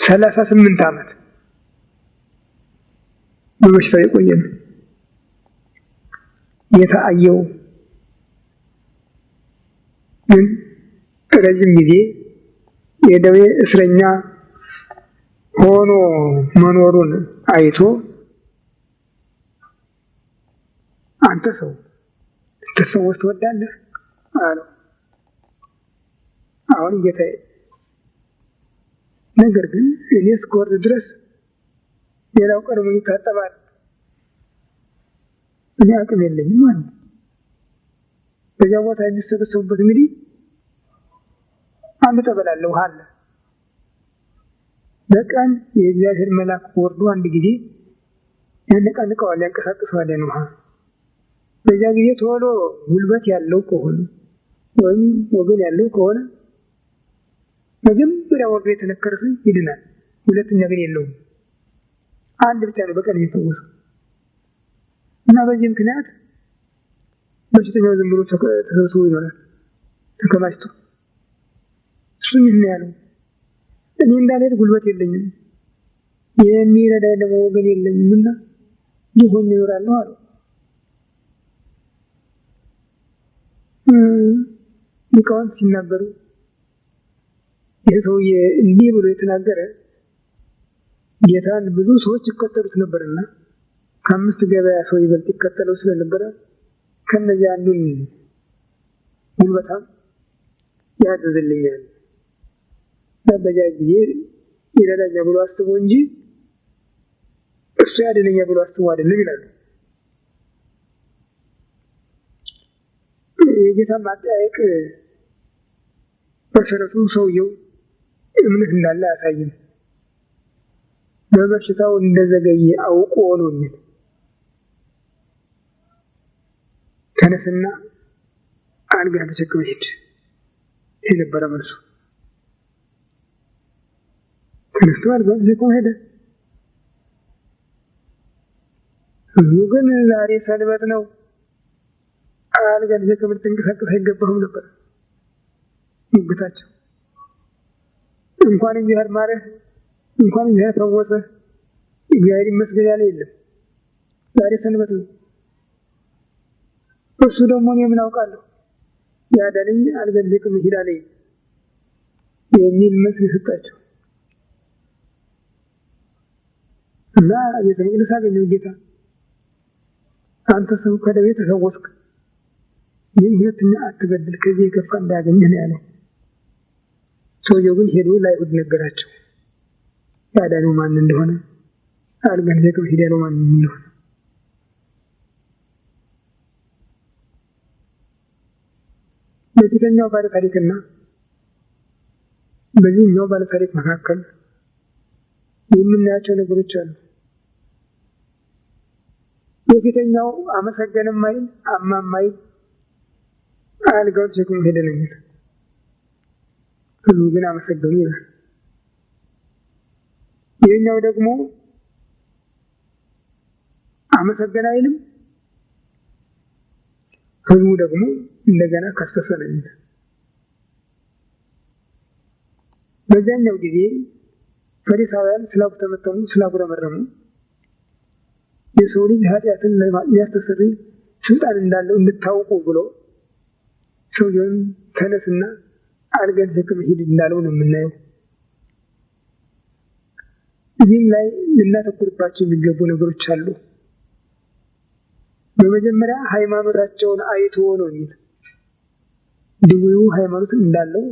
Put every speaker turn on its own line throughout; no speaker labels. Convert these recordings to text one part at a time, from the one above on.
38 ዓመት በበሽታው የቆየ ነው። የታየው ግን ረጅም ጊዜ የደዌ እስረኛ ሆኖ መኖሩን አይቶ አንተ ሰው ልትፈወስ ትወዳለህ አለው። አሁን ጌታዬ፣ ነገር ግን እኔ እስክወርድ ድረስ ሌላው ቀድሞ ይታጠባል፣ እኔ አቅም የለኝም ማለት ነው። በዚያ ቦታ የሚሰበሰቡበት እንግዲህ አንድ ጠበል አለ፣ ውሃ አለ። በቀን የእግዚአብሔር መልአክ ወርዶ አንድ ጊዜ ያነቃንቀዋል፣ ያንቀሳቅሰዋል ያን ውሃ። በዚያ ጊዜ ቶሎ ጉልበት ያለው ከሆነ ወይም ወገን ያለው ከሆነ መጀመሪያ ወርዶ የተነከረ ሰው ይድናል። ሁለተኛ ግን የለውም። አንድ ብቻ ነው በቀን የሚፈወሰው። እና በዚህ ምክንያት በሽተኛው ዝም ብሎ ተሰብስቦ ይኖራል ተከማችቶ። እሱም ይህን ያለው እኔ እንዳልሄድ ጉልበት የለኝም፣ የሚረዳኝ ደግሞ ወገን የለኝምና ሆኜ እኖራለሁ አለው። ሊቃውንት ሲናገሩ ይህ ሰውዬ እንዲህ ብሎ የተናገረ ጌታን ብዙ ሰዎች ይከተሉት ነበርና ከ5 ገበያ ሰው ይበልጥ ይከተለው ስለነበረ ከነዚያ አንዱን ጉልበታም ያዘዝልኛል በዚያ ጊዜ ይረዳኛ ብሎ አስቦ እንጂ እሱ ያድነኛ ብሎ አስቦ አይደለም ይላሉ። የጌታ ማጠያየቅ በሰረቱ ሰውየው እምነት እንዳለ አያሳይም። በበሽታው እንደዘገየ አውቆ ነው እንዴ ተነስና አልጋ ተሸክመ ሂድ የነበረ መልሱ። ተነስቶ አልጋ ተሸክሞ ሄደ። ህዝቡ ግን ዛሬ ሰንበት ነው፣ አልጋ ተሸክመ ልትንቀሳቀስ አይገባህም ነበር ሙግታቸው። እንኳን እግዚአብሔር ማረህ፣ እንኳን እግዚአብሔር ፈወሰህ፣ እግዚአብሔር ይመስገን ያለ የለም። ዛሬ ሰንበት ነው። እሱ ደግሞ እኔ ምን አውቃለሁ ያዳነኝ አልጋ ተሸክመ ሂድ አለኝ የሚል መልስ የሰጣቸው እና ቤተ መቅደስ አገኘው ጌታ። አንተ ሰው ከደዌ ተፈወስክ፣ ግን ሁለተኛ አትበድል፣ ከዚህ የከፋ እንዳያገኝህ ነው ያለው። ሰውየው ግን ሄዶ ለአይሁድ ነገራቸው ያዳነው ማን እንደሆነ፣ አልጋ ተሸክመ ሂድ ያለው ማን እንደሆነ። በፊተኛው ባለ ታሪክና በዚህኛው ባለ ታሪክ መካከል የምናያቸው ነገሮች አሉ። የፊተኛው አመሰገነም አይል አማም አይል አልጋው ተሸክሞ ሄደ ነው የሚለው። ህዝቡ ግን አመሰገኑ ይላል። ይህኛው ደግሞ አመሰገነ አይልም፣ ህዝቡ ደግሞ እንደገና ከሰሰ ነው የሚለው። በዚያኛው ጊዜ ፈሪሳውያን ስላጉተመተሙ ስላጉረመረሙ የሰው ልጅ ኃጢአትን ሊያስተሰርይ ስልጣን እንዳለው እንድታውቁ ብሎ ሰውየውን ተነስና አልጋ ተሸክመ ሂድ እንዳለው ነው የምናየው። እዚህም ላይ ልናተኩርባቸው የሚገቡ ነገሮች አሉ። በመጀመሪያ ሃይማኖታቸውን አይቶ ነው የሚል። ድውዩ ሃይማኖትን እንዳለው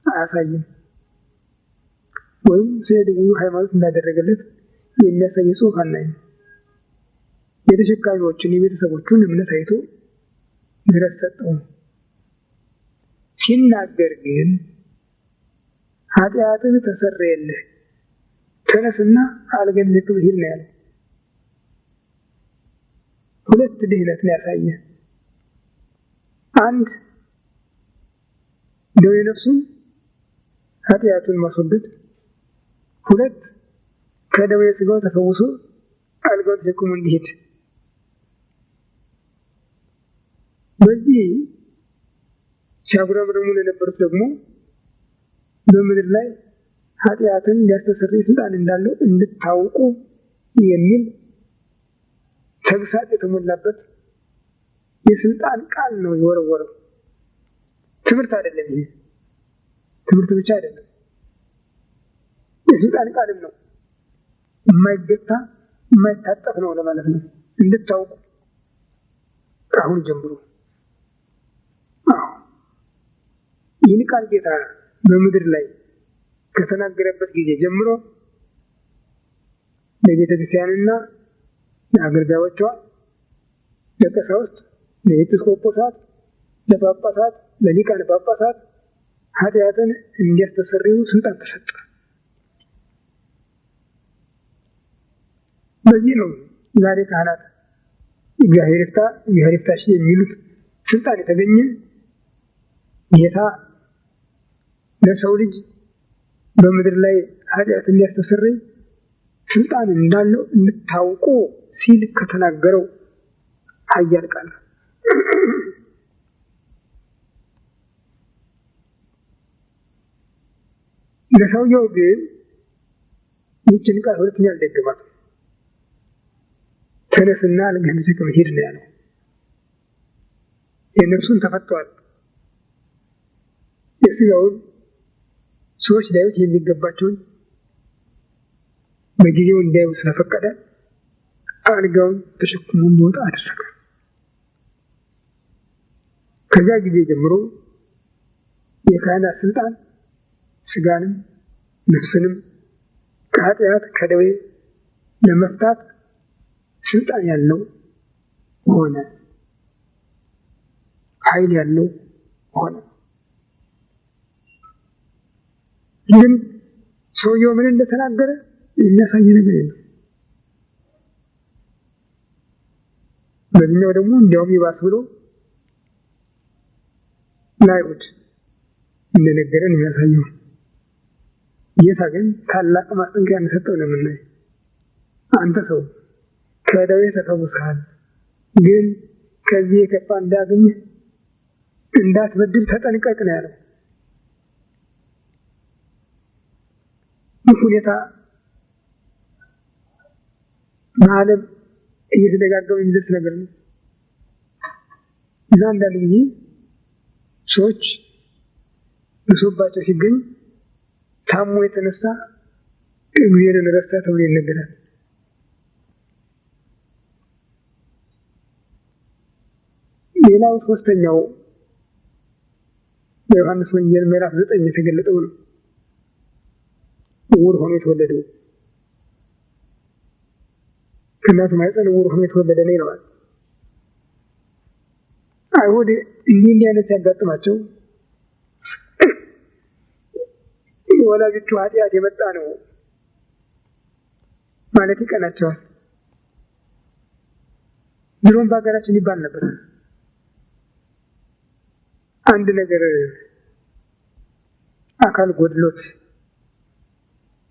አያሳይም፣ ወይም ስለ ድውዩ ሃይማኖት እንዳደረገለት የሚያሳይ ጽሑፍ አናይም። የተሸካሚዎችን የቤተሰቦቹን እምነት አይቶ ድረስ ሰጠው። ሲናገር ግን ኃጢአትህ ተሰረየልህ፣ ተነስና አልጋ ተሸክመ ሂድ ነው ያለው። ሁለት ድህነት ነው ያሳየ። አንድ ደዌ ነፍሱን ኃጢአቱን ማስወገድ፣ ሁለት ከደዌ ስጋው ተፈውሶ አልጋው ተሸክሞ እንዲሄድ። በዚህ ሲያጉረመርሙ ለነበሩት ደግሞ በምድር ላይ ኃጢአትን ሊያስተሰርይ ስልጣን እንዳለው እንድታውቁ የሚል ተግሳጽ የተሞላበት የስልጣን ቃል ነው የወረወረው። ትምህርት አይደለም። ይሄ ትምህርት ብቻ አይደለም፣ የስልጣን ቃልም ነው። የማይገታ የማይታጠፍ ነው ለማለት ነው። እንድታውቁ ከአሁን ጀምሮ። ይህን ቃል ጌታ በምድር ላይ ከተናገረበት ጊዜ ጀምሮ ለቤተ ክርስቲያንና ለአገልጋዮቿ፣ ለቀሳውስት፣ ለኤጲስቆጶሳት፣ ለጳጳሳት፣ ለሊቃነ ጳጳሳት ኃጢአትን እንዲያስተሰርዩ ስልጣን ተሰጠ። በዚህ ነው ዛሬ ካህናት እግዚአብሔር ይፍታሽ የሚሉት ስልጣን የተገኘ። ጌታ ለሰው ልጅ በምድር ላይ ኃጢአትን እንዲያስተሰርይ ስልጣን እንዳለው እንድታውቁ ሲል ከተናገረው ኃያል ቃል። ለሰውየው ግን ይህችን ቃል ሁለተኛ አልደገማትም። ተነስና አልጋህን ተሸክመህ ሂድ ነው ያለው። የነፍሱን ተፈቷል። የሥጋውን ሰዎች ሊያዩት የሚገባቸውን በጊዜው እንዲያዩ ስለፈቀደ አልጋውን ተሸክሞ እንዲወጣ አደረገ። ከዚያ ጊዜ ጀምሮ የካህናት ስልጣን ሥጋንም ነፍስንም ከኃጢአት ከደዌ ለመፍታት ስልጣን ያለው ሆነ፣ ኃይል ያለው ሆነ። ግን ሰውየው ምን እንደተናገረ የሚያሳይ ነገር የለም። በዚህኛው ደግሞ እንዲያውም ይባስ ብሎ ለአይሁድ እንደነገረን የሚያሳየው። ጌታ ግን ታላቅ ማስጠንቀቂያ እንደሰጠው ነው የምናየው። አንተ ሰው ከደዌ ተፈውሰሃል፣ ግን ከዚህ የከፋ እንዳያገኝህ እንዳትበድል ተጠንቀቅ ነው ያለው። ይህ ሁኔታ በዓለም እየተደጋገመ የሚደርስ ነገር ነው እና አንዳንድ ጊዜ ሰዎች ብሶባቸው ሲገኝ ታሞ የተነሳ እግዚአብሔርን ረሳ ተብሎ ይነገራል። ሌላው ሶስተኛው በዮሐንስ ወንጌል ምዕራፍ 9 የተገለጠው ነው። ዕውር ሆኖ የተወለደው ከእናቱ ማኅፀን ዕውር ሆኖ የተወለደ ነው ይለዋል። አይሁድ እንዲህ አይነት ያጋጥማቸው ወላጆቹ ኃጢአት የመጣ ነው ማለት ይቀናቸዋል። ድሮም በሀገራችን ይባል ነበር፣ አንድ ነገር አካል ጎድሎት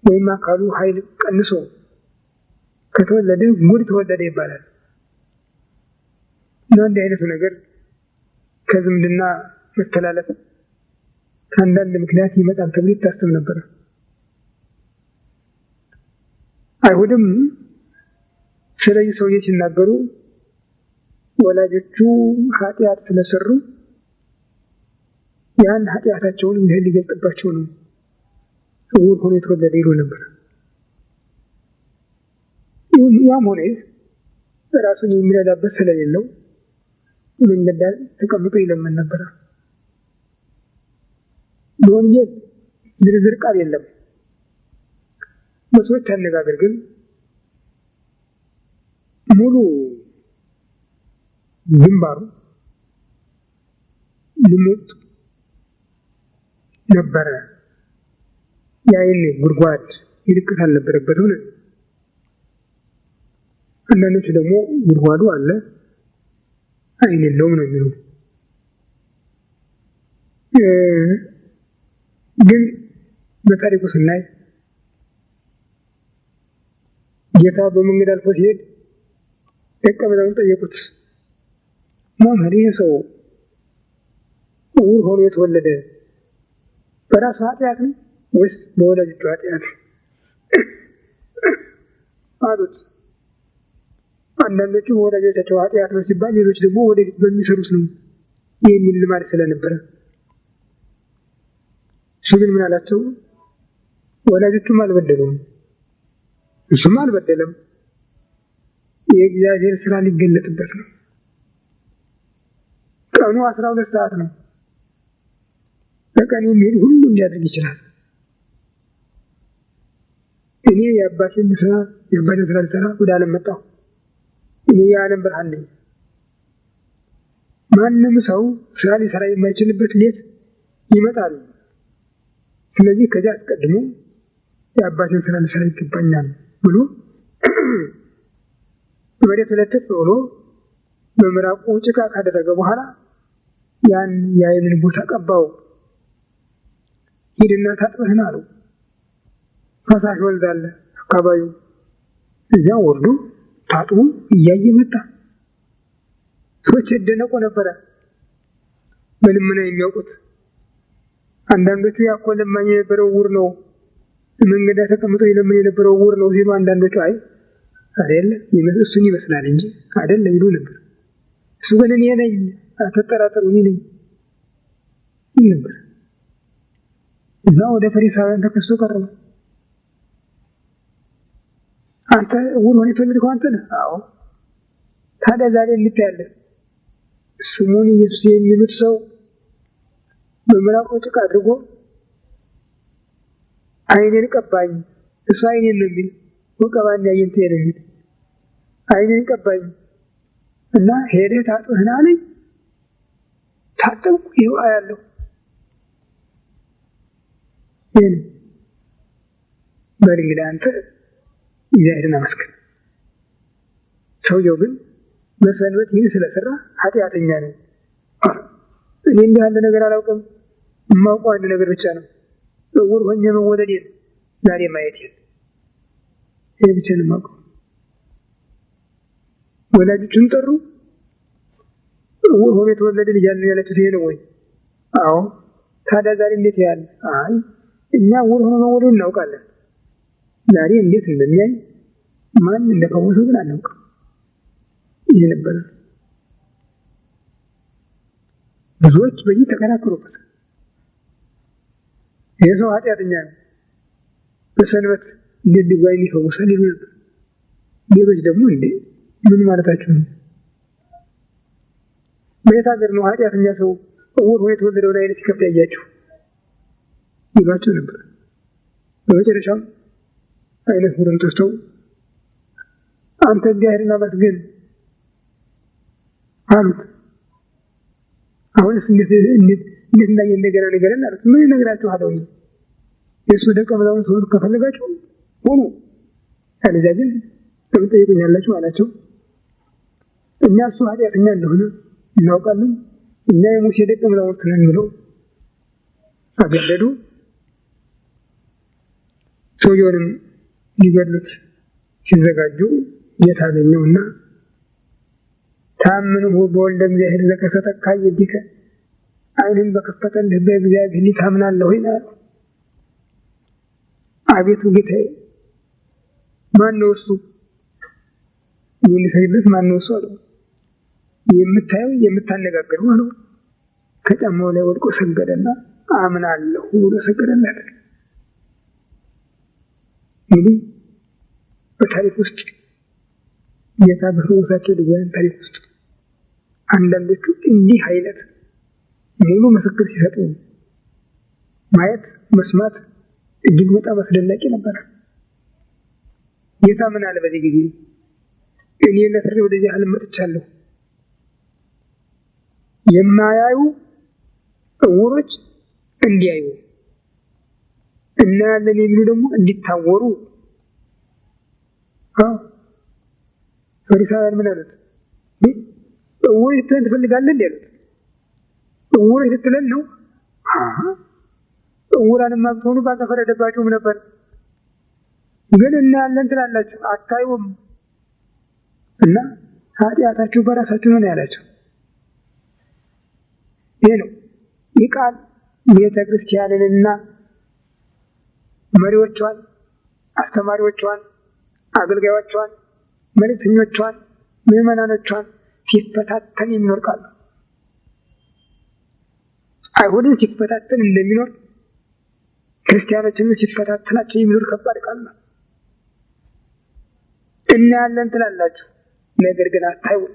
ወይም አካሉ ኃይል ቀንሶ ከተወለደ ሙድ ተወለደ ይባላል። እና እንዲህ አይነቱ ነገር ከዝምድና መተላለፍ ከአንዳንድ ምክንያት ይመጣል ተብሎ ይታሰብ ነበር። አይሁድም ስለዚህ ሰውዬ ሲናገሩ ወላጆቹ ኃጢአት ስለሰሩ ያን ኃጢአታቸውን እንዲህ ሊገልጥባቸው ነው ዕውር ሆኖ የተወለደ ይሉ ነበር። ያም ሆነ ራሱን የሚረዳበት ስለሌለው መንገድ ዳር ተቀምጦ ይለምን ነበር። በወንጌል ዝርዝር ቃል የለም። በሰዎች አነጋገር ግን ሙሉ ግንባሩ ልሙጥ ነበረ። የዓይን ጉድጓድ ምልክት አልነበረበትም ነው። አንዳንዶቹ ደግሞ ጉድጓዱ አለ ዓይን የለውም ነው የሚሉ። ግን በታሪኩ ስናይ ጌታ በመንገድ አልፎ ሲሄድ ደቀ መዛሙርቱ ጠየቁት፣ መምህር ይህ ሰው ዕውር ሆኖ የተወለደ በራሱ ኃጢአት ነው ወይስ በወላጆቹ ኃጢአት አሉት። አንዳንዶቹ በወላጆቻቸው ኃጢአት ነው ሲባል፣ ሌሎች ደግሞ ወደፊት በሚሰሩት ነው የሚል ልማድ ስለነበረ እሱ ግን ምን አላቸው? ወላጆቹም አልበደሉም፣ እሱም አልበደለም። የእግዚአብሔር ስራ ሊገለጥበት ነው። ቀኑ 12 ሰዓት ነው። በቀን የሚሄድ ሁሉ ሊያደርግ ይችላል። እኔ የአባቴን ስራ ልሰራ ወደ ዓለም መጣሁ። እኔ የዓለም ብርሃን ነኝ። ማንም ሰው ስራ ሊሰራ የማይችልበት ሌት ይመጣል። ስለዚህ ከዚያ አስቀድሞ የአባቴን ስራ ልሰራ ይገባኛል ብሎ መሬት ለጥፍ ብሎ በምራቁ ጭቃ ካደረገ በኋላ ያን የዓይኑን ቦታ ቀባው። ሂድና ታጥበህ ና አለው። ፈሳሽ ወንዝ አለ አካባቢው። እዚያ ወርዶ ታጥቦ እያየ መጣ። ሰዎች ይደነቁ ነበረ፣ በልመና የሚያውቁት። አንዳንዶቹ ያኮ ለማኝ የነበረው ዕውር ነው፣ መንገድ ላይ ተቀምጦ ይለምን የነበረው ዕውር ነው ሲሉ፣ አንዳንዶቹ አይ አይደለም እሱን ይመስላል እንጂ አይደለም ይሉ ነበር። እሱ ግን እኔ ነኝ አትጠራጠሩ እኔ ነኝ ይል ነበር። እና ወደ ፈሪሳውያን ተከሶ ቀረበ። አንተ ዕውር ሆነህ የተወለድከው አንተ ነህ? አዎ። ታዲያ ዛሬ እንታያለን። ስሙን ኢየሱስ የሚሉት ሰው በምራቁ ጭቃ አድርጎ ዓይኔን ቀባኝ፣ እሱ ዓይኔን ነው የሚል ወቀባን ያየንተ የሚል ዓይኔን ቀባኝ እና ሄደህ ታጥበህ ና አለኝ። ታጠብኩ፣ ይኸው አያለሁ። ይህን በል እንግዲህ አንተ እግዚአብሔርን አመስግን። ሰውየው ግን በሰንበት ይህን ስለሰራ ኃጢአተኛ ነው። እኔ እንዲህ ያለ ነገር አላውቅም፣ የማውቀው አንድ ነገር ብቻ ነው፣ ዕውር ሆኜ መወለዴን ዛሬ ማየቴን። ይህ ብቻ ነው የማውቀው። ወላጆቹን ጠሩ። ዕውር ሆኖ የተወለደ ልጅ አለን ያላችሁት ይሄ ነው ወይ? አዎ። ታዲያ ዛሬ እንዴት ያለ? አይ እኛ ዕውር ሆኖ መወለዱን እናውቃለን። ዛሬ እንዴት እንደሚያይ ማን እንደፈወሰው ግን አናውቅም። ይሄ ነበር። ብዙዎች በዚህ ተከራከሩበት። ይህ ሰው ኃጢአተኛ ነው፣ በሰንበት እንዴት ድጓይን ይፈውሳል ይሉ ነበር። ሌሎች ደግሞ እንዴ ምን ማለታችሁ ነው? በየት ሀገር ነው ኃጢአተኛ ሰው ዕውር ሆኖ የተወለደውን አይነት ይከብድ ያያችሁ ይሏቸው ነበር። በመጨረሻም አይነ ስውርን ጠርተው አንተ እግዚአብሔርን አመስግን አሉት። አሁንስ እንዴት እንዳየ እንደገና ንገረን አሉት። ምን እነግራችኋለሁ? የእሱ ደቀ መዛሙርት ሆኑ ከፈለጋችሁ ሆኑ፣ አለዚያ ግን ለምን ትጠይቁኛላችሁ አላቸው። እኛ እሱ ኃጢአተኛ እንደሆነ እናውቃለን፣ እኛ የሙሴ ደቀ መዛሙርት ነን ብለው አገለዱ። ሰውየውንም ሊገድሉት ሲዘጋጁ የታገኘውና ታምነው በወልደ እግዚአብሔር ዘከሰተካ ይዲከ ዓይንን በከፈተልህ በእግዚአብሔር ታምናለህ ወይ? አቤቱ ጌታዬ ማን ነው እሱ? የሚሰግድለት ማን ነው እሱ አለው። የምታየው የምታነጋግረው አለው። ከጫማው ላይ ወድቆ ሰገደና አምናለሁ ብሎ ሰገደለት። እንግዲህ በታሪክ ውስጥ ጌታ በፈወሳቸው ድውያን ታሪክ ውስጥ አንዳንዶቹ እንዲህ አይነት ሙሉ ምስክር ሲሰጡ ማየት መስማት እጅግ በጣም አስደናቂ ነበር። ጌታ ምን አለ በዚህ ጊዜ? እኔ ለፍሬ ወደዚህ ዓለም መጥቻለሁ፣ የማያዩ ዕውሮች እንዲያዩ እናያለን የሚሉ ደግሞ እንዲታወሩ። ፈሪሳውያን ምን አሉት? ዕውር ልትለን ትፈልጋለህ እንዴ አሉት። ዕውር ልትለን ነው? ዕውራንማ ብትሆኑ ባልተፈረደባችሁም ነበር። ግን እናያለን ትላላችሁ አታዩም፣ እና ኃጢአታችሁ በራሳችሁ ነው ያላቸው። ይሄ ነው ይህ ቃል ቤተ ክርስቲያንንና መሪዎቿን፣ አስተማሪዎቿን፣ አገልጋዮቿን፣ መልእክተኞቿን፣ ምዕመናኖቿን ሲፈታተን የሚኖር ቃል ነው። አይሁድን ሲፈታተን እንደሚኖር ክርስቲያኖችን ሲፈታተናቸው የሚኖር ከባድ ቃል ነው። እናያለን ትላላችሁ፣ ነገር ግን አታዩም።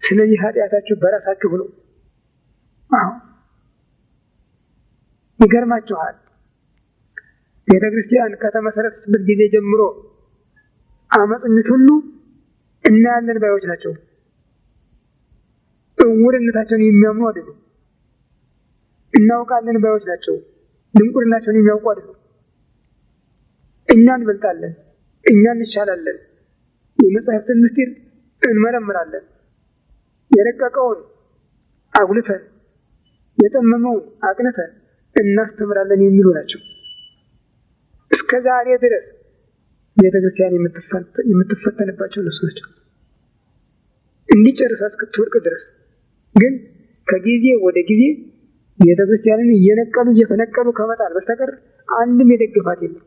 ስለዚህ ኃጢአታችሁ በራሳችሁ ነው። ይገርማችኋል። ቤተ ክርስቲያን ከተመሰረተችበት ጊዜ ጀምሮ አመፀኞች ሁሉ እናያለን ባዮች ናቸው። እውርነታቸውን የሚያምኑ አይደሉም። እናውቃለን ባዮች ናቸው። ድንቁርናቸውን የሚያውቁ አይደሉም። እኛ እንበልጣለን፣ እኛ እንሻላለን፣ የመጽሐፍትን ምስጢር እንመረምራለን፣ የረቀቀውን አጉልተን የጠመመውን አቅንተን እናስተምራለን የሚሉ ናቸው። እስከ ዛሬ ድረስ ቤተ ክርስቲያን የምትፈተንባቸው እነሱ ናቸው፣ እንዲጨርሳ እስክትወድቅ ድረስ። ግን ከጊዜ ወደ ጊዜ ቤተ ክርስቲያንን እየነቀሉ እየፈነቀሉ ከመጣል በስተቀር አንድም የደገፋት የለም።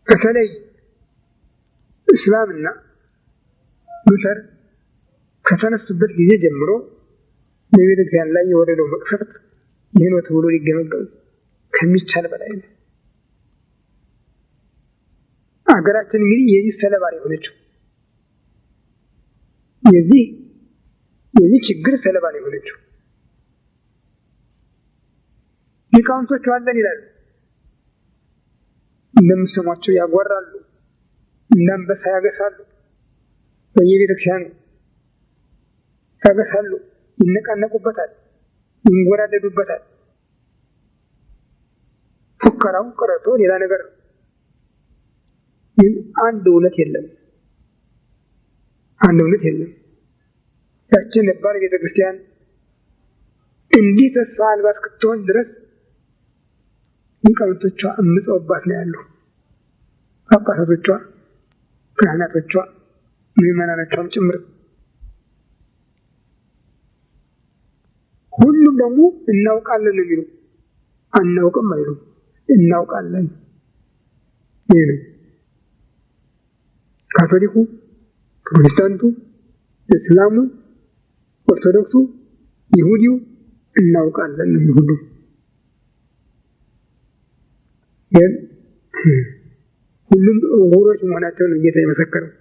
በተለይ እስላምና ሉተር ከተነሱበት ጊዜ ጀምሮ በቤተ ክርስቲያን ላይ የወረደው መቅሰፍት ይህን ነው ተብሎ ሊገመገም ከሚቻል በላይ ነው። አገራችን እንግዲህ የዚህ ሰለባ የሆነችው የዚህ ችግር ሰለባ የሆነችው ሊቃውንቶቹ አለን ይላሉ። እንደምሰሟቸው ያጓራሉ፣ እንዳንበሳ ያገሳሉ፣ በየቤተ ክርስቲያኑ ያገሳሉ፣ ይነቃነቁበታል፣ ይንጎራደዱበታል። ፉከራው ቀረቶ ሌላ ነገር ነው። ግን አንድ እውነት የለም፣ አንድ እውነት የለም። ያችን ነባር ቤተ ክርስቲያን እንዲህ ተስፋ አልባ እስክትሆን ድረስ ሊቃውንቶቿ አምፀውባት ነው ያሉ። ጳጳሳቶቿ፣ ካህናቶቿ፣ ምዕመናኖቿም ጭምር። ሁሉም ደግሞ እናውቃለን ነው የሚሉ፣ አናውቅም አይሉም። እናውቃለን። ይህ ነው ካቶሊኩ፣ ፕሮቴስታንቱ፣ እስላሙ፣ ኦርቶዶክሱ፣ ይሁዲው እናውቃለን ነው የሚሉ። ግን ሁሉም ዕውሮች መሆናቸውን ጌታ የመሰከረው።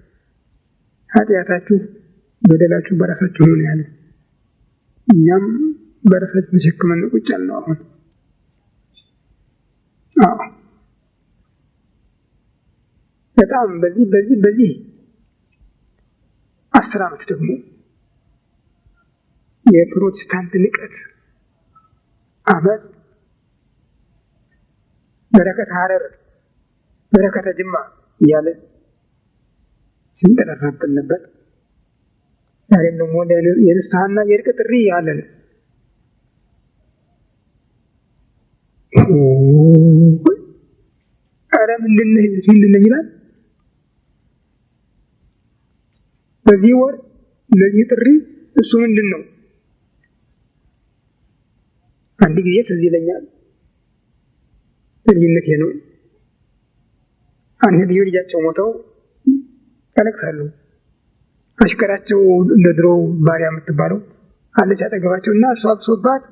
ኃጢአታችሁ በደላችሁ በራሳችሁ ነው ያለው። እኛም በራሳችን ተሸክመን ቁጭ ያልነው አሁን። በጣም በዚህ 10 ዓመት ደግሞ የፕሮቴስታንት ንቀት፣ አመፅ፣ በረከተ ሐረር፣ በረከተ ጅማ እያለ ሲንጠራራብን ነበር። ዛሬም ደግሞ የንስሐና የእርቅ ጥሪ ያለን ኧረ ምንድነው ይላል። በዚህ ወር ለዚህ ጥሪ እሱ ምንድን ነው? አንድ ጊዜ ትዝ ይለኛል፣ ልጅነቴ ነው። አንድ ልጃቸው ሞተው ያለቅሳሉ። አሽከራቸው እንደ ድሮ ባሪያ የምትባለው አለች አጠገባቸው እና እሷ ብሶባት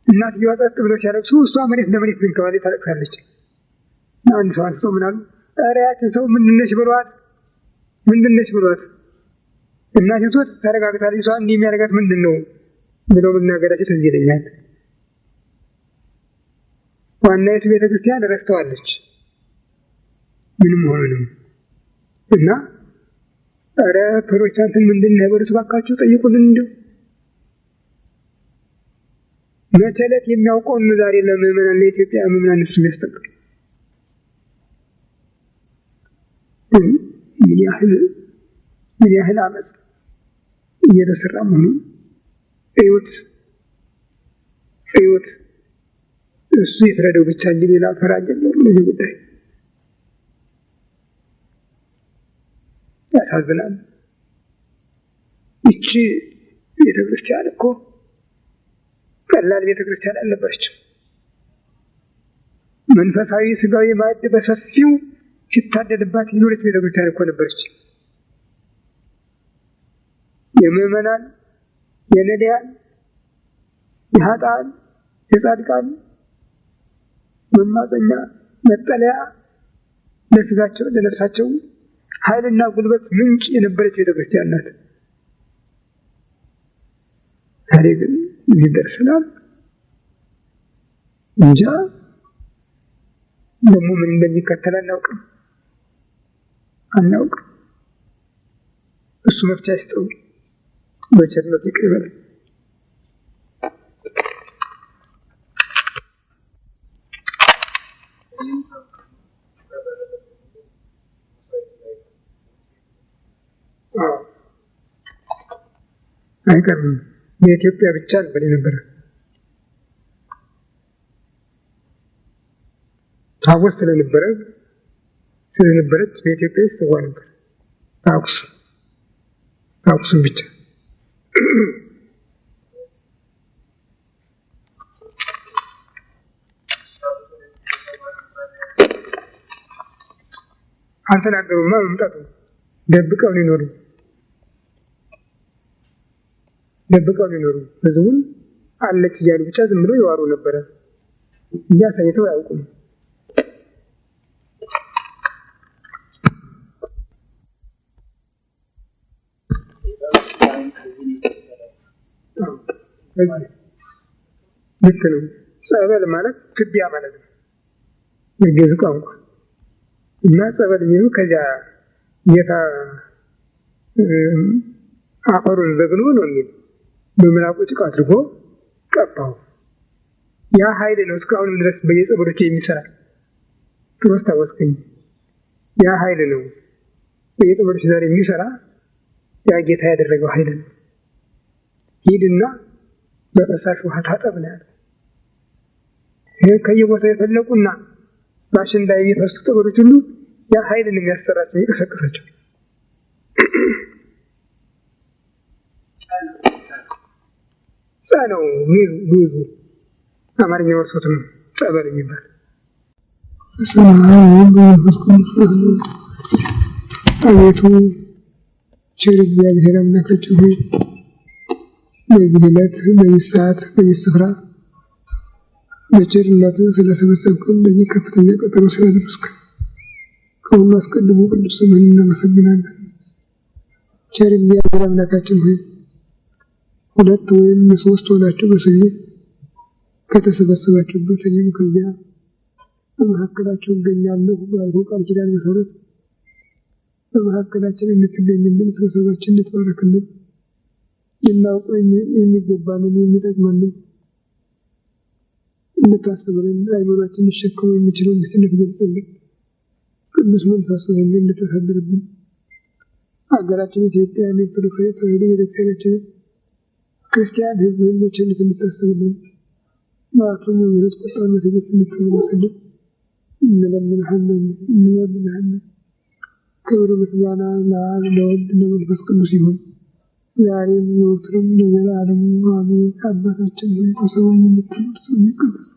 እናትየዋ ጸጥ ብለው ሲያለቅሱ እሷ መሬት ለመሬት ትንከባለች፣ ታለቅሳለች። አንድ ሰው አንስተው ምን አሉ? ኧረ ያችን ሰው ምንድነሽ ብሏት እናቲቱ ተረጋግታለች፣ እሷ እንዲህ የሚያደርጋት ምንድን ነው ብለው መናገራቸው ትዝ ይለኛል። ዋናይቱ ቤተክርስቲያን ረስተዋለች ምንም ሆነንም እና ኧረ ፕሮቴስታንትን ምንድን ነው በሉት እባካችሁ ጠይቁልን። እንደው መቸለት የሚያውቀውን ዛሬ ለምዕመናን ለኢትዮጵያ ምዕመናን እሱ ያስጠብቅ። ምን ያህል አመፅ እየተሰራ መሆኑን እዩት። እሱ የፍረደው ብቻ እንጂ ሌላ ፈራጅ የለውም ለዚህ ጉዳይ። ያሳዝናል። ይቺ ቤተክርስቲያን እኮ ቀላል ቤተክርስቲያን አልነበረችም። መንፈሳዊ ስጋዊ ማዕድ በሰፊው ሲታደልባት የኖረች ቤተክርስቲያን እኮ ነበረች። የምዕመናን፣ የነዳያን፣ የኃጥአን፣ የጻድቃን መማፀኛ መጠለያ፣ ለስጋቸው ለነፍሳቸው ኃይልና ጉልበት ምንጭ የነበረች ቤተክርስቲያን ናት። ዛሬ ግን እዚህ ደርሰናል። እንጃ ደግሞ ምን እንደሚከተል አናውቅም። እሱ መፍቻ ይስጠው፣ በቸርነቱ ይቅር ይበለን። አይቀርም። በኢትዮጵያ ብቻ ነበር የነበረ። ታቦት ስለነበረች በኢትዮጵያ ይሰዋ ነበር። አክሱም ብቻ። አልተናገሩማ መምጣቱ ደብቀው ሊኖሩ ህዝቡን አለች እያሉ ብቻ ዝም ብሎ ይዋሩ ነበረ። እያሳይተው አያውቁም። ልክ ነው። ጸበል ማለት ትቢያ ማለት ነው በግዕዝ ቋንቋ እና ጸበል የሚሉ ከዚያ ጌታ አፈሩን ዘግኖ ነው የሚል በምራቁ ጭቃ አድርጎ ቀባው። ያ ኃይል ነው እስካሁንም ድረስ በየጸበሎቹ የሚሰራ። ጥሩ አስታወስከኝ። ያ ኃይል ነው በየጸበሎቹ ዛሬ የሚሰራ። ያ ጌታ ያደረገው ኃይል ነው። ሂድና በፈሳሽ ውሃ ታጠብ ነው ያለው። ይሄ ከየቦታው የፈለቁና በአሸንዳ የሚፈሱ ጸበሎች ሁሉ ያ ኃይል ነው የሚያሰራቸው የሚቀሰቅሳቸው። ጸነው ብዙ አማርኛ ወርሶት ነው ጸበል የሚባል። አቤቱ ቸር እግዚአብሔር አምላካችን ሆይ በዚህ ዕለት በዚህ ሰዓት በዚህ ስፍራ በቸርነትህ ስለሰበሰብከን በዚህ ከፍተኛ ቀጠሮ ስላደረስከን ከሁሉ አስቀድሞ ቅዱስ ስምህን እናመሰግናለን። ቸር እግዚአብሔር አምላካችን ሆይ ሁለት ወይም ሶስት ሆናችሁ በስሜ ከተሰበሰባችሁበት እኔም ከዚያ በመካከላችሁ እገኛለሁ ባልከው ቃል ኪዳን መሰረት በመካከላችን እንድትገኝልን ስብሰባችን እንድትባረክልን ልናውቀው የሚገባንን የሚጠቅመንን እንድታስተምረን አይምሯችን ሊሸከመው የሚችለው ምስጢር ገልጽልን ቅዱስ መንፈስህን እንድታሳድርብን ሀገራችን ኢትዮጵያን የኦርቶዶክስ ተዋሕዶ ቤተክርስቲያናችንን ክርስቲያን ሕዝብህን በቸርነት እንድታስብልን በአክብሮት በምህረት ቁጣን በትዕግስት እንድትመልስልን እንለምንሃለን። ክብር ምስጋና ለአብ ለወልድ ለመንፈስ ቅዱስ ይሁን ዛሬም ዘወትርም ለዘላለሙ አሜን። አባታችን ሆይ በሰማይ የምትኖር ስምህ ይቀደስ፣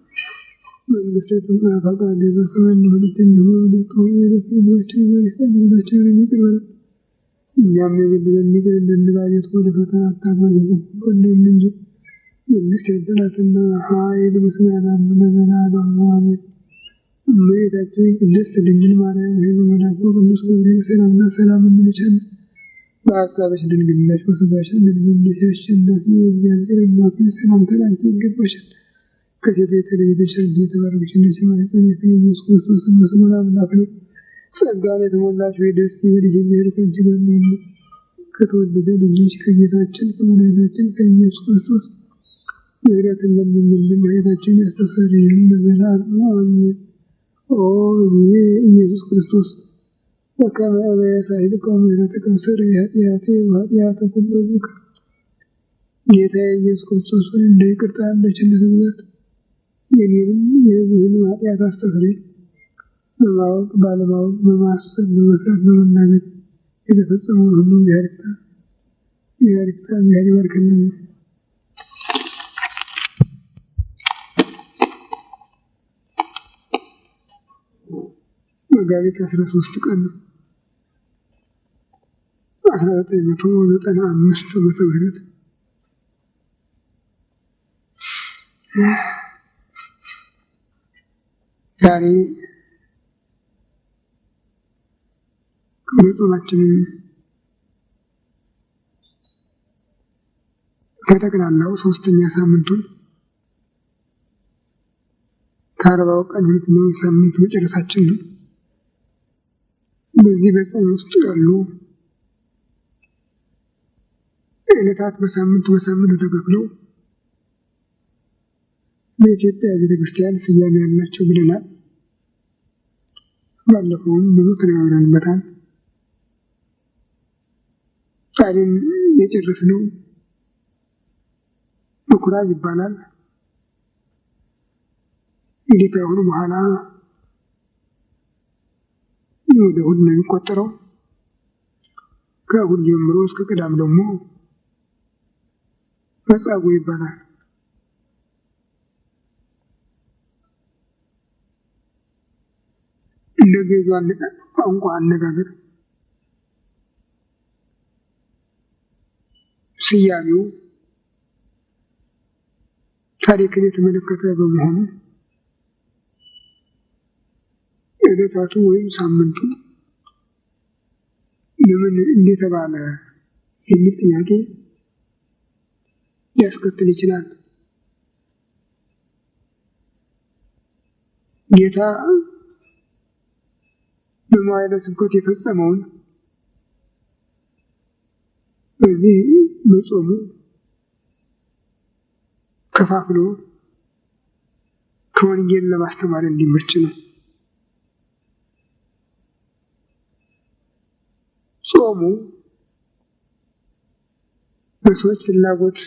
መንግሥትህ ትምጣ፣ ፈቃድህ በሰማይ እንደሆነች እንዲሁ በምድር ትሁን። የዕለት እንጀራችንን ዛሬ ስጠን፣ በደላችንን ይቅር በለን እኛም የበደሉንን ይቅር እንደምንል፣ አቤቱ ወደ ፈተና አታግባን ከክፉ እንጂ መንግሥት ያንተ ናትና ኃይል ምስጋናም ለዘላለሙ አሜን። እመቤታችን ቅድስት ድንግል ማርያም ሆይ በመልአኩ ቅዱስ ገብርኤል ሰላምታ ሰላም እንልሻለን። በሐሳብሽ ድንግል ነሽ፣ በሥጋሽም ድንግል ነሽ። አሸናፊ የእግዚአብሔር እናት ሆይ ሰላምታ ላንቺ ይገባሻል። ከሴቶች የተለይተሽ አንቺ የተባረክሽ ነሽ፣ የማኅፀንሽ ፍሬ ኢየሱስ ክርስቶስ በስመ አብ ነው። ጸጋን የተሞላሽ ሆይ ደስ ይበልሽ፣ እግዚአብሔር ከአንቺ ጋር ነውና ከተወደደ ልጅሽ ከጌታችን ከመድኃኒታችን ከኢየሱስ ክርስቶስ ምሕረትን ለምኝልን፣ ኃጢአታችንን ያስተሰርይልን ለዘላለሙ አሜን። ኦ ኢየሱስ ክርስቶስ ወከመ አበሳይልከ ምሕረትከ ስረይ ኃጢአቴ ወኃጢአተ ኩሉ ሕዝብከ። ጌታዬ ኢየሱስ ክርስቶስ ሆይ እንደ ይቅርታ እንደ ቸርነትህ ብዛት የኔንም የሕዝብህንም ኃጢአት አስተስርይ። በማወቅ ባለማወቅ በማሰብ በመፍራት በመናገር የተፈጸመውን ሁሉ እግዚአብሔር ይባርክልን። መጋቢት 13 ቀን 1995 ዓመተ ምህረት ዛሬ ጾማችንን ከተቀናናው 3ኛ ሳምንቱን ከ40 ቀን ሁለተኛው ሳምንት መጨረሳችን ነው። በዚህ በጾም ውስጥ ያሉ ዕለታት በሳምንት ተከፍለው በኢትዮጵያ ቤተክርስቲያን ስያሜ ያላቸው ብለናል። ባለፈውም ብዙ ተነጋግረንበታል። ዛሬም የጨረስነው ምኩራብ ይባላል። እንግዲህ ከአሁኑ በኋላ ወደ እሑድ ነው የሚቆጠረው። ከእሑድ ጀምሮ እስከ ቅዳሜ ደግሞ መጻጉዕ ይባላል። እንደ ግዕዙ ቋንቋ አነጋገር ስያሜው ታሪክን የተመለከተ በመሆኑ ዕለታቱ ወይም ሳምንቱ ለምን እንደተባለ የሚል ጥያቄ ሊያስከትል ይችላል። ጌታ በመዋዕለ ስብከት የፈጸመውን በዚህ በጾሙ ከፋፍሎ ከወንጌል ለማስተማር እንዲመች ነው። ጾሙ በሰዎች ፍላጎት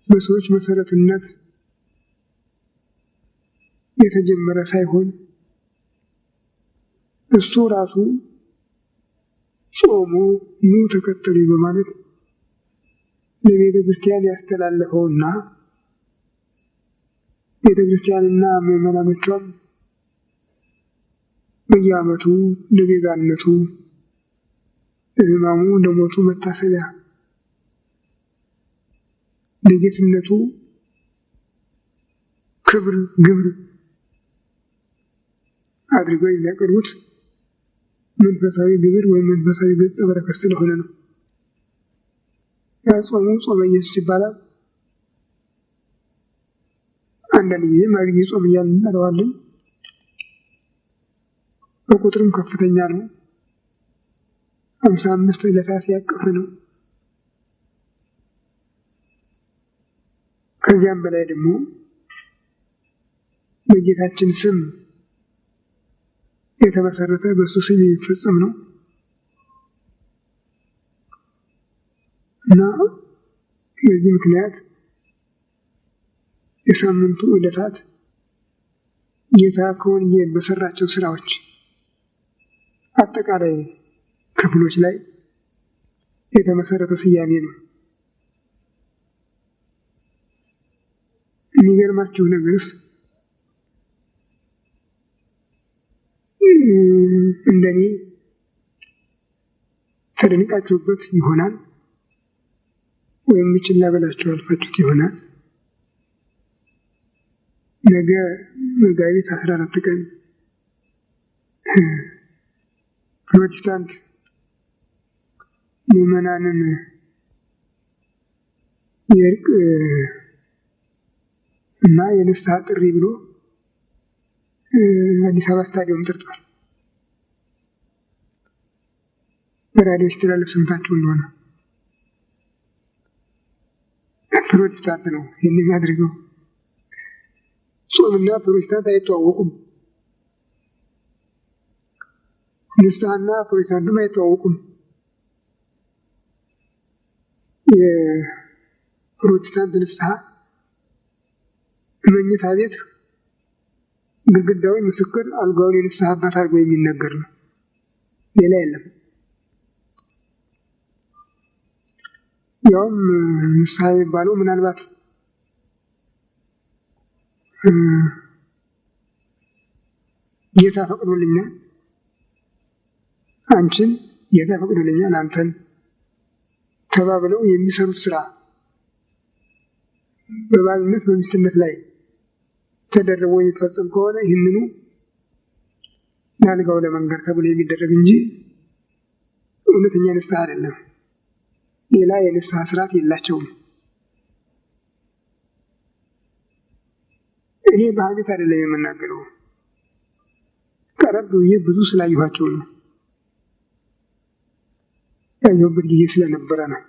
በሰዎች መሰረትነት የተጀመረ ሳይሆን እሱ ራሱ ጾሙ ኑ ተከተሉ በማለት ለቤተ ክርስቲያን ያስተላለፈውና ቤተ ክርስቲያንና ምዕመናኖቿም በየዓመቱ ለቤዛነቱ ለሕማሙ ለሞቱ መታሰቢያ ለጌትነቱ ክብር ግብር አድርገው የሚያቀርቡት መንፈሳዊ ግብር ወይም መንፈሳዊ ገጸ በረከት ስለሆነ ነው። ጾሙ ጾመ ኢየሱስ ይባላል። አንዳንድ ጊዜ አብይ ጾም እያልን እንጠራዋለን። በቁጥርም ከፍተኛ ነው። 55 ዕለታት ያቀፈ ነው። ከዚያም በላይ ደግሞ በጌታችን ስም የተመሰረተ በሱ ስም የሚፈጸም ነው እና በዚህ ምክንያት የሳምንቱ ዕለታት ጌታ ከወንጌል በሰራቸው ስራዎች አጠቃላይ ክፍሎች ላይ የተመሰረተ ስያሜ ነው። የሚገርማችሁ ነገርስ እንደኔ ተደንቃችሁበት ይሆናል ወይም ችላ ብላችሁ አልፋችሁት ይሆናል። ነገ መጋቢት 14 ቀን ፕሮቴስታንት ምዕመናንን የእርቅ እና የንስሐ ጥሪ ብሎ አዲስ አበባ ስታዲየም ጠርቷል። በራዲዮ ሲተላለፍ ሰምታችሁ እንደሆነ ፕሮቴስታንት ነው ይህን የሚያደርገው። ጾምና ፕሮቴስታንት አይተዋወቁም። ንስሐና ፕሮቴስታንትም አይተዋወቁም። የፕሮቴስታንት ንስሐ በመኝታ ቤት ግድግዳው ምስክር አልጋውን የንስሐ አባት አድርጎ የሚነገር ነው። ሌላ የለም። ያውም ንስሐ የሚባለው ምናልባት ጌታ ፈቅዶልኛል፣ አንቺን ጌታ ፈቅዶልኛል፣ አንተን ተባብለው የሚሰሩት ስራ በባልነት በሚስትነት ላይ ተደርቦ የሚፈጸም ከሆነ ይህንኑ ያልጋው ለመንገር ተብሎ የሚደረግ እንጂ እውነተኛ ንስሐ አይደለም። ሌላ የንስሐ ስርዓት የላቸውም። እኔ በሐሜት አይደለም የምናገረው፣ ቀረብ ብዬ ብዙ ስላየኋቸው ነው። ያየሁበት ጊዜ ስለነበረ ነው።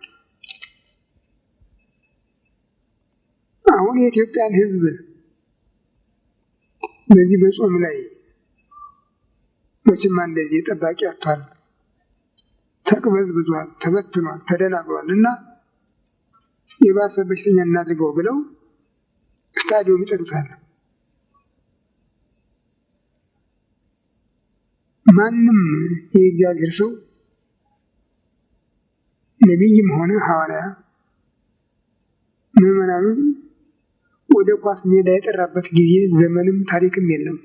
አሁን የኢትዮጵያን ሕዝብ በዚህ በጾም ላይ መቼም እንደዚህ ጠባቂ አጥቷል፣ ተቅበዝብዟል፣ ተበትኗል፣ ተደናግሯል እና የባሰ በሽተኛ እናድርገው ብለው ስታዲየም ይጠሩታል። ማንም የእግዚአብሔር ሰው ነቢይም ሆነ ሐዋርያ ምዕመናኑን ወደ ኳስ ሜዳ የጠራበት ጊዜ ዘመንም ታሪክም የለም።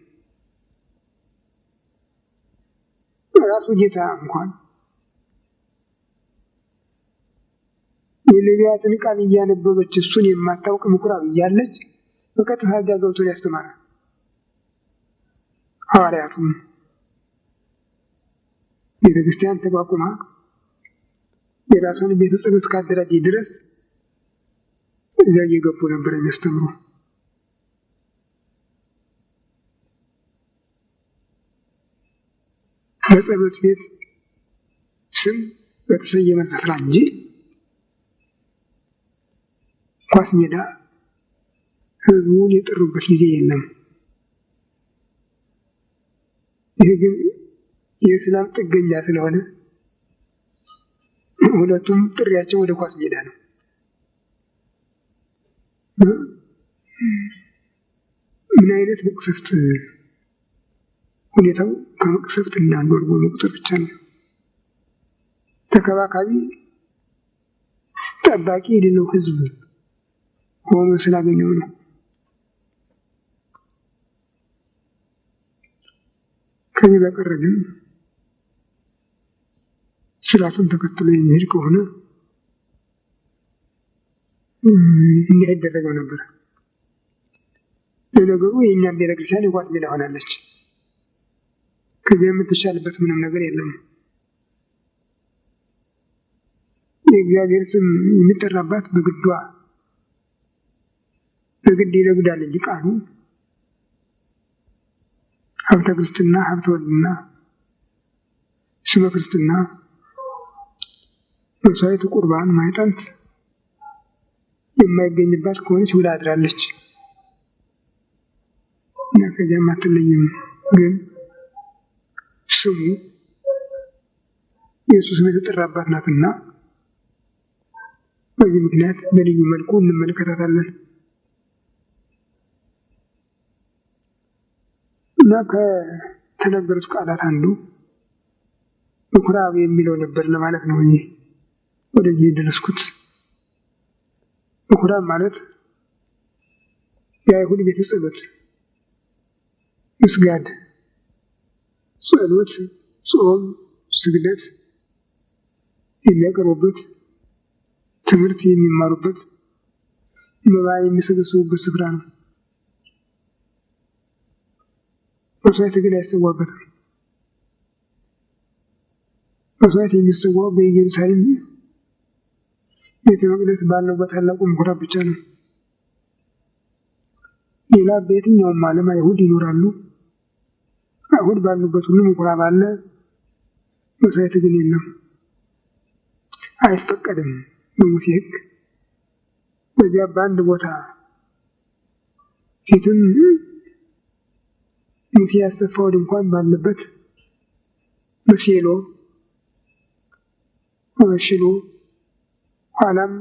ራሱ ጌታ እንኳን የነቢያትን ቃል እያነበበች እሱን የማታውቅ ምኩራብ እያለች በቀጥታ እዚያ ገብቶ ያስተማራል። ሐዋርያቱም ቤተክርስቲያን ተቋቁማ የራሷን ቤተ ጸሎት እስካደራጀ ድረስ እዚያ እየገቡ ነበር የሚያስተምሩ። በጸሎት ቤት ስም በተሰየመ ስፍራ እንጂ ኳስ ሜዳ ህዝቡን የጠሩበት ጊዜ የለም። ይህ ግን የእስላም ጥገኛ ስለሆነ ሁለቱም ጥሪያቸው ወደ ኳስ ሜዳ ነው። ምን አይነት መቅሰፍት! ሁኔታው ከመቅሰፍት እንዳንዱ አድርጎ መቁጠር ብቻ ነው። ተከባካቢ ጠባቂ የሌለው ህዝብ ሆኖ ስላገኘው ነው። ከዚህ በቀር ግን ስርዓቱን ተከትሎ የሚሄድ ከሆነ እንዲህ አይደረገው ነበር። ለነገሩ የእኛም ቤተክርስቲያን የኳስ ሜዳ ሆናለች። ከዚህ የምትሻልበት ምንም ነገር የለም። የእግዚአብሔር ስም የሚጠራባት በግዷ በግድ ይረግዳል እንጂ ቃሉ ሀብተ ክርስትና፣ ሀብተ ወልድና፣ ስመ ክርስትና፣ መስዋዕት፣ ቁርባን፣ ማዕጠንት የማይገኝባት ከሆነች ውላ አድራለች እና ከዚያም አትለይም። ግን ስሙ ኢየሱስ የተጠራባት ናትና በዚህ ምክንያት በልዩ መልኩ እንመለከታታለን እና ከተነገሩት ቃላት አንዱ ምኩራብ የሚለው ነበር ለማለት ነው። ይህ ወደዚህ የደረስኩት ምኩራብ ማለት የአይሁድ ቤተ ጸሎት፣ ምስጋድ፣ ጸሎት፣ ጾም፣ ስግደት የሚያቀርቡበት፣ ትምህርት የሚማሩበት፣ መባ የሚሰበሰቡበት ስፍራ ነው። መስዋዕት ግን አይሰዋበትም። መስዋዕት የሚሰዋው በኢየሩሳሌም ቤተ መቅደስ ባለው በታላቁ ምኩራብ ብቻ ነው። ሌላ በየትኛውም ዓለም አይሁድ ይኖራሉ። አይሁድ ባሉበት ሁሉ ምኩራብ አለ። መስዋዕት ግን የለም፣ አይፈቀድም በሙሴ ሕግ። በዚያ በአንድ ቦታ ፊትም ሙሴ ያሰፋው ድንኳን ባለበት በሴሎ ሽሎ ኋላም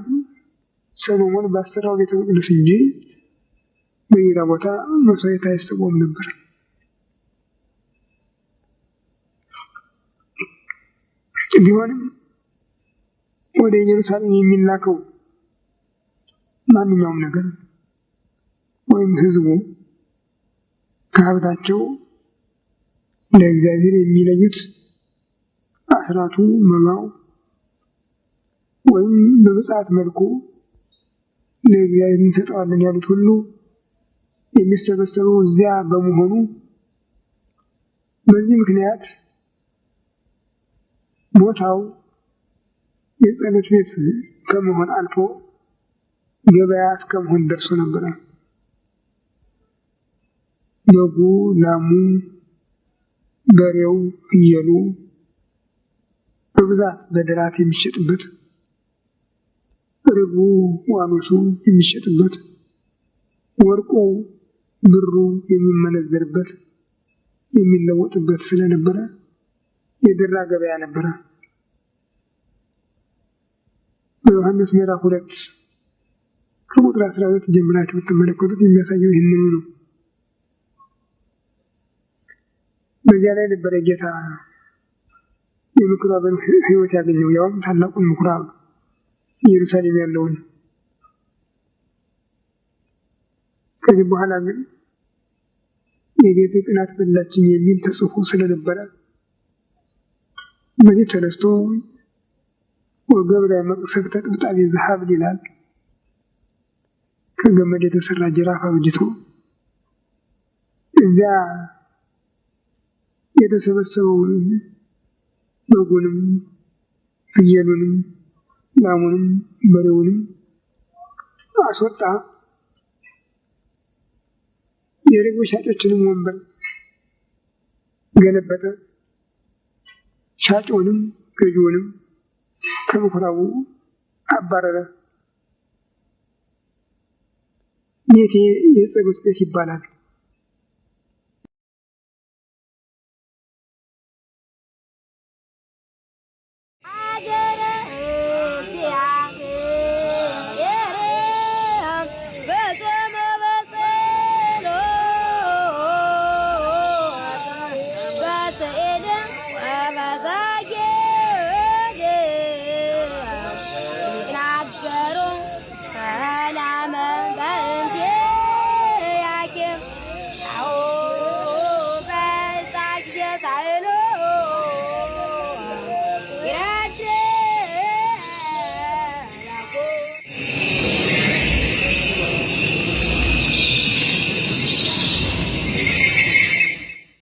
ሰሎሞን ባሰራው ቤተ መቅደስ እንጂ በሌላ ቦታ መስዋዕት አይሰዋም ነበር። ቢሆንም ወደ ኢየሩሳሌም የሚላከው ማንኛውም ነገር ወይም ህዝቡ ከሀብታቸው ለእግዚአብሔር የሚለዩት አስራቱ መባው ወይም በምጽአት መልኩ ለእግዚአብሔር እንሰጠዋለን ያሉት ሁሉ የሚሰበሰበው እዚያ በመሆኑ በዚህ ምክንያት ቦታው የጸሎት ቤት ከመሆን አልፎ ገበያ እስከመሆን ደርሶ ነበር። በጉ፣ ላሙ፣ በሬው፣ ፍየሉ በብዛት በድራት የሚሸጥበት፣ ርግቡ፣ ዋኖሱ የሚሸጥበት፣ ወርቁ፣ ብሩ የሚመነዘርበት የሚለወጥበት ስለነበረ የደራ ገበያ ነበረ። በዮሐንስ ምዕራፍ 2 ከቁጥር 12 ጀምራችሁ ብትመለከቱት የሚያሳየው ይህንኑ ነው። በዚያ ላይ ነበረ ጌታ የምኩራብን ሕይወት ያገኘው፣ ያውም ታላቁን ምኩራብ ኢየሩሳሌም ያለውን። ከዚህ በኋላ ግን የቤት ቅናት በላችኝ የሚል ተጽፎ ስለነበረ በዚህ ተነስቶ ወገብረ መቅሰፍተ ጥብጣቤ ዘሀብል ይላል። ከገመድ የተሰራ ጅራፍ አብጅቶ እዚያ የተሰበሰበውን በጉንም ፍየሉንም ላሙንም በሬውንም አስወጣ። የርግብ ሻጮችንም ወንበር ገለበጠ። ሻጩንም ገዢውንም ከምኩራቡ አባረረ። ቤቴ የጸሎት ቤት ይባላል።